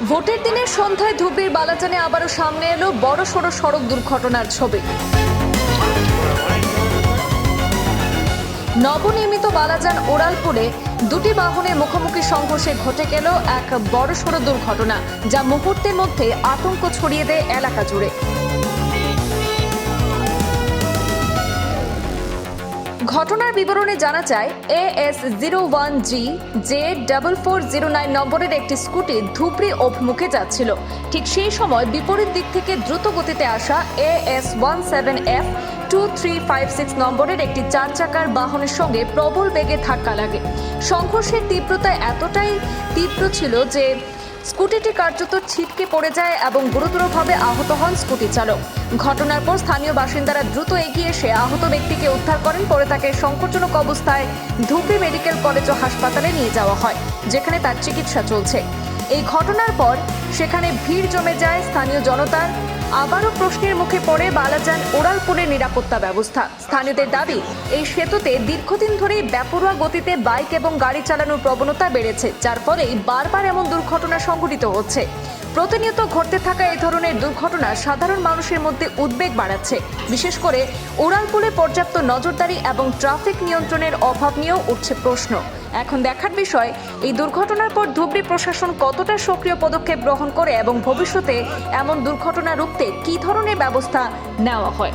ভোটের দিনের সন্ধ্যায় ধুবড়ীর বালাজানে আবারও সামনে এলো বড়সড় সড়ক দুর্ঘটনার ছবি। নবনির্মিত বালাজান ওরালপুরে দুটি বাহনের মুখোমুখি সংঘর্ষে ঘটে গেল এক বড়সড় দুর্ঘটনা, যা মুহূর্তের মধ্যে আতঙ্ক ছড়িয়ে দেয় এলাকা জুড়ে। ঘটনার বিবরণে জানা যায়, AS01G J4409 নম্বরের একটি স্কুটি ধুবড়ী অভিমুখে যাচ্ছিল। ঠিক সেই সময় বিপরীত দিক থেকে দ্রুত গতিতে আসা AS17F 2356 নম্বরের একটি 4 চাকার বাহনের সঙ্গে প্রবল বেগে ধাক্কা লাগে। সংঘর্ষের তীব্রতা এতটাই তীব্র ছিল যে স্কুটিটি কার্যত ছিটকে পড়ে যায় এবং গুরুতরভাবে আহত হন স্কুটি চালক। ঘটনার পর স্থানীয় বাসিন্দারা দ্রুত এগিয়ে এসে আহত ব্যক্তিকে উদ্ধার করেন। পরে তাকে সংকটজনক অবস্থায় ধুবড়ী মেডিকেল কলেজ ও হাসপাতালে নিয়ে যাওয়া হয়, যেখানে তার চিকিৎসা চলছে। এই ঘটনার পর সেখানে ভিড় জমে যায় স্থানীয় জনতার। আবারও প্রশ্নের মুখে পড়ে বালাজান ওরালপুরের নিরাপত্তা ব্যবস্থা। স্থানীয়দের দাবি, এই সেতুতে দীর্ঘদিন ধরেই বেপরোয়া গতিতে বাইক এবং গাড়ি চালানোর প্রবণতা বেড়েছে, যার ফলেই বারবার এমন দুর্ঘটনা সংঘটিত হচ্ছে। প্রতিনিয়ত ঘটতে থাকা এই ধরনের দুর্ঘটনা সাধারণ মানুষের মধ্যে উদ্বেগ বাড়াচ্ছে। বিশেষ করে ওরালপুরে পর্যাপ্ত নজরদারি এবং ট্রাফিক নিয়ন্ত্রণের অভাব নিয়েও উঠছে প্রশ্ন। এখন দেখার বিষয়, এই দুর্ঘটনার পর ধুবড়ী প্রশাসন কতটা সক্রিয় পদক্ষেপ গ্রহণ করে এবং ভবিষ্যতে এমন দুর্ঘটনা রুখতে কী ধরনের ব্যবস্থা নেওয়া হয়।